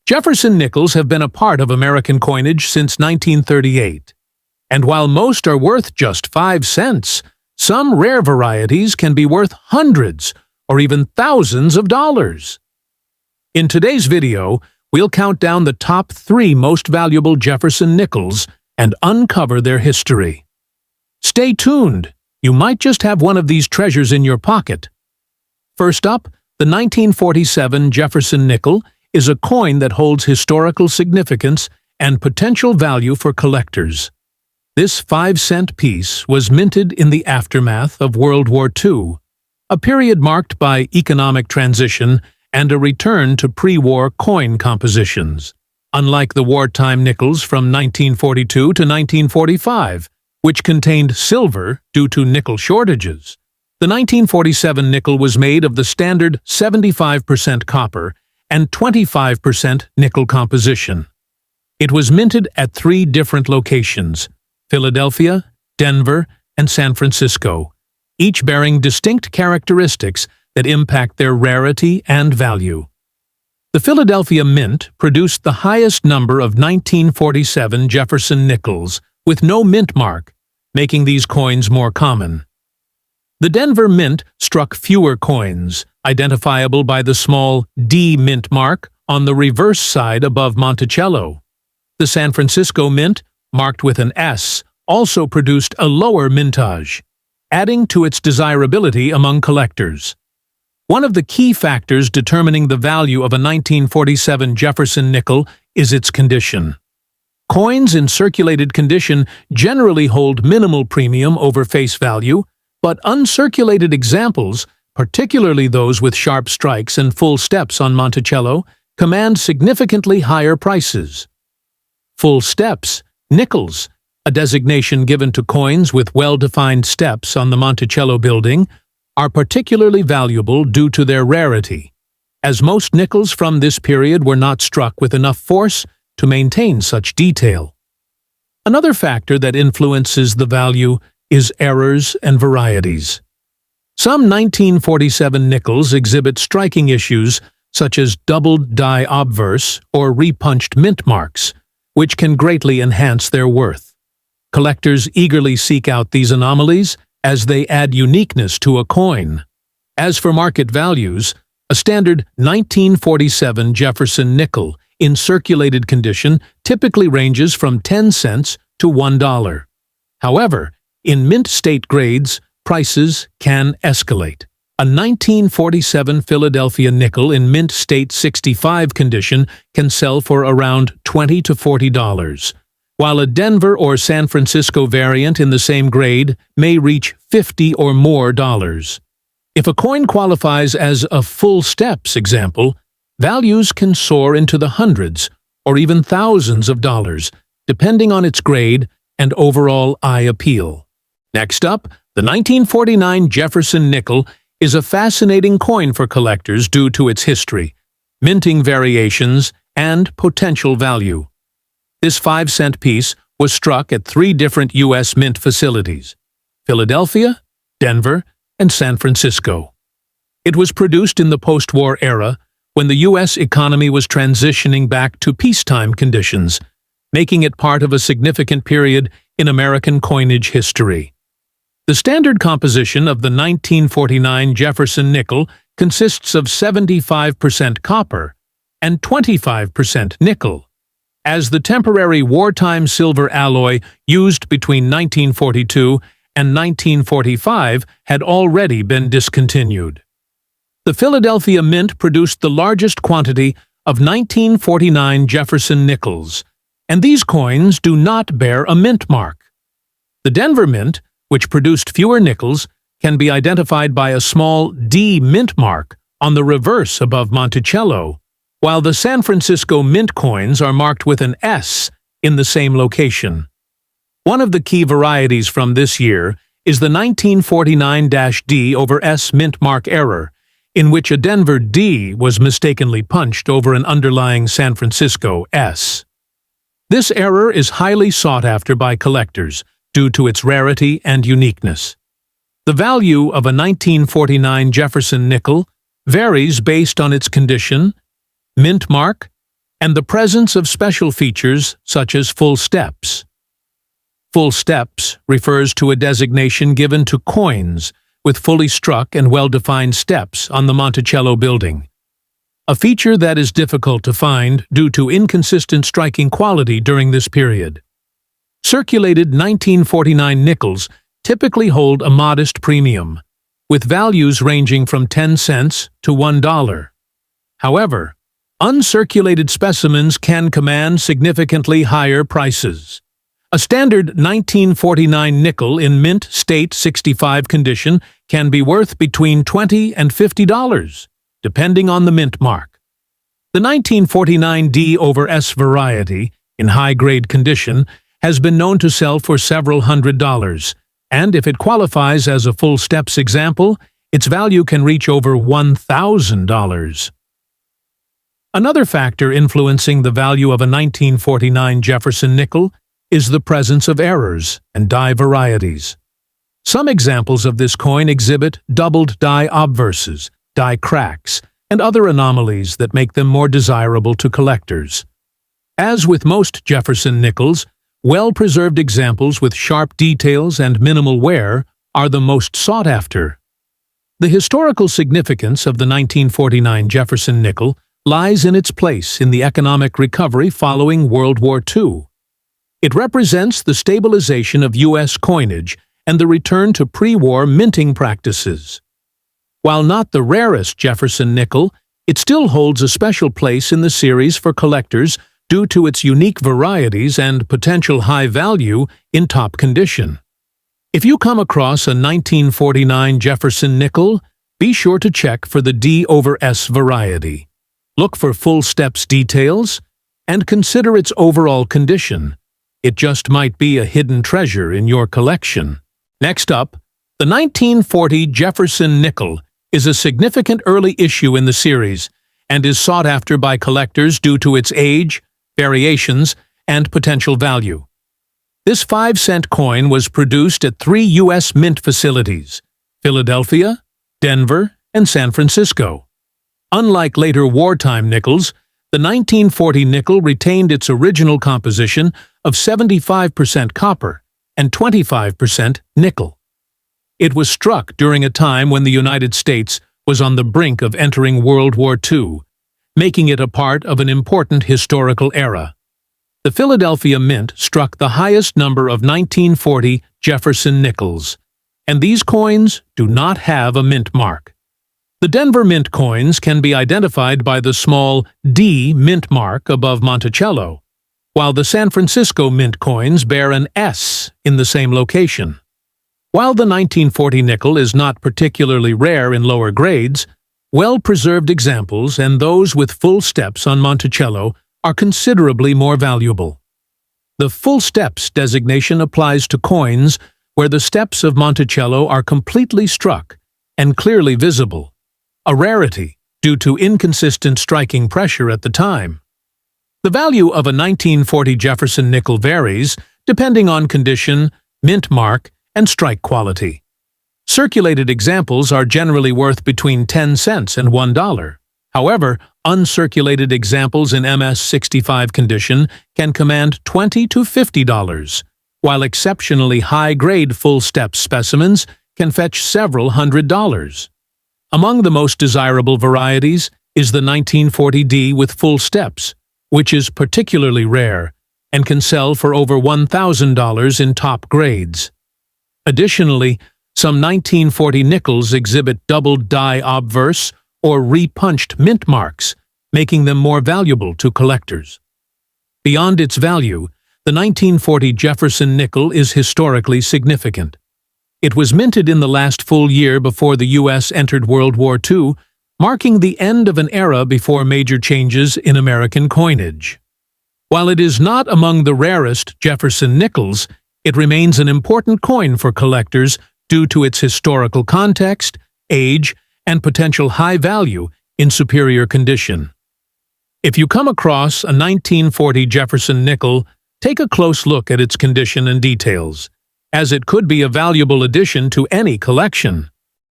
Jefferson nickels have been a part of American coinage since 1938. And while most are worth just 5 cents, some rare varieties can be worth hundreds or even thousands of dollars. In today's video, we'll count down the top 3 most valuable Jefferson nickels and uncover their history. Stay tuned. You might just have one of these treasures in your pocket. First up, the 1947 Jefferson nickel is a coin that holds historical significance and potential value for collectors. This 5-cent piece was minted in the aftermath of World War II, a period marked by economic transition and a return to pre-war coin compositions. Unlike the wartime nickels from 1942 to 1945, which contained silver due to nickel shortages, the 1947 nickel was made of the standard 75% copper and 25% nickel composition. It was minted at 3 different locations: Philadelphia, Denver, and San Francisco, each bearing distinct characteristics that impact their rarity and value. The Philadelphia Mint produced the highest number of 1947 Jefferson nickels with no mint mark, making these coins more common. The Denver Mint struck fewer coins, identifiable by the small D mint mark on the reverse side above Monticello. The San Francisco Mint, marked with an S, also produced a lower mintage, adding to its desirability among collectors. One of the key factors determining the value of a 1947 Jefferson nickel is its condition. Coins in circulated condition generally hold minimal premium over face value, but uncirculated examples, particularly those with sharp strikes and full steps on Monticello, command significantly higher prices. Full steps, nickels, a designation given to coins with well-defined steps on the Monticello building, are particularly valuable due to their rarity, as most nickels from this period were not struck with enough force to maintain such detail. Another factor that influences the value is errors and varieties. Some 1947 nickels exhibit striking issues such as doubled die obverse or repunched mint marks, which can greatly enhance their worth. Collectors eagerly seek out these anomalies as they add uniqueness to a coin. As for market values, a standard 1947 Jefferson nickel in circulated condition typically ranges from 10 cents to $1. However, in mint state grades, prices can escalate. A 1947 Philadelphia nickel in mint state 65 condition can sell for around $20 to $40, while a Denver or San Francisco variant in the same grade may reach $50 or more. If a coin qualifies as a full steps example, values can soar into the hundreds or even thousands of dollars, depending on its grade and overall eye appeal. Next up, the 1949 Jefferson nickel is a fascinating coin for collectors due to its history, minting variations, and potential value. This 5-cent piece was struck at 3 different U.S. mint facilities: Philadelphia, Denver, and San Francisco. It was produced in the post-war era when the U.S. economy was transitioning back to peacetime conditions, making it part of a significant period in American coinage history. The standard composition of the 1949 Jefferson nickel consists of 75% copper and 25% nickel, as the temporary wartime silver alloy used between 1942 and 1945 had already been discontinued. The Philadelphia Mint produced the largest quantity of 1949 Jefferson nickels, and these coins do not bear a mint mark. The Denver Mint, which produced fewer nickels, can be identified by a small D mint mark on the reverse above Monticello, while the San Francisco Mint coins are marked with an S in the same location. One of the key varieties from this year is the 1949-D over S mint mark error, in which a Denver D was mistakenly punched over an underlying San Francisco S. This error is highly sought after by collectors due to its rarity and uniqueness. The value of a 1949 Jefferson nickel varies based on its condition, mint mark, and the presence of special features such as full steps. Full steps refers to a designation given to coins with fully struck and well-defined steps on the Monticello building, a feature that is difficult to find due to inconsistent striking quality during this period. Circulated 1949 nickels typically hold a modest premium, with values ranging from 10 cents to $1. However, uncirculated specimens can command significantly higher prices. A standard 1949 nickel in mint state 65 condition can be worth between $20 and $50, depending on the mint mark. The 1949 D/S variety, in high-grade condition, has been known to sell for several $100s, and if it qualifies as a full steps example, its value can reach over $1,000. Another factor influencing the value of a 1949 Jefferson nickel is the presence of errors and die varieties. Some examples of this coin exhibit doubled die obverses, die cracks, and other anomalies that make them more desirable to collectors. As with most Jefferson nickels, well-preserved examples with sharp details and minimal wear are the most sought after. The historical significance of the 1949 Jefferson nickel lies in its place in the economic recovery following World War II. It represents the stabilization of U.S. coinage and the return to pre-war minting practices. While not the rarest Jefferson nickel, it still holds a special place in the series for collectors due to its unique varieties and potential high value in top condition. If you come across a 1949 Jefferson nickel, be sure to check for the D/S variety. Look for full steps details and consider its overall condition. It just might be a hidden treasure in your collection. Next up, the 1940 Jefferson nickel is a significant early issue in the series and is sought after by collectors due to its age, variations, and potential value. This 5-cent coin was produced at 3 U.S. mint facilities: Philadelphia, Denver, and San Francisco. Unlike later wartime nickels, the 1940 nickel retained its original composition of 75% copper and 25% nickel. It was struck during a time when the United States was on the brink of entering World War II, making it a part of an important historical era. The Philadelphia Mint struck the highest number of 1940 Jefferson nickels, and these coins do not have a mint mark. The Denver Mint coins can be identified by the small D mint mark above Monticello, while the San Francisco Mint coins bear an S in the same location. While the 1940 nickel is not particularly rare in lower grades, well-preserved examples and those with full steps on Monticello are considerably more valuable. The full steps designation applies to coins where the steps of Monticello are completely struck and clearly visible, a rarity due to inconsistent striking pressure at the time. The value of a 1940 Jefferson nickel varies depending on condition, mint mark, and strike quality. Circulated examples are generally worth between 10 cents and $1. However, uncirculated examples in MS-65 condition can command $20 to $50, while exceptionally high-grade full-step specimens can fetch several $100s. Among the most desirable varieties is the 1940D with full steps, which is particularly rare and can sell for over $1,000 in top grades. Additionally, some 1940 nickels exhibit doubled die obverse or repunched mint marks, making them more valuable to collectors. Beyond its value, the 1940 Jefferson nickel is historically significant. It was minted in the last full year before the U.S. entered World War II, marking the end of an era before major changes in American coinage. While it is not among the rarest Jefferson nickels, it remains an important coin for collectors due to its historical context, age, and potential high value in superior condition. If you come across a 1940 Jefferson nickel, take a close look at its condition and details, as it could be a valuable addition to any collection.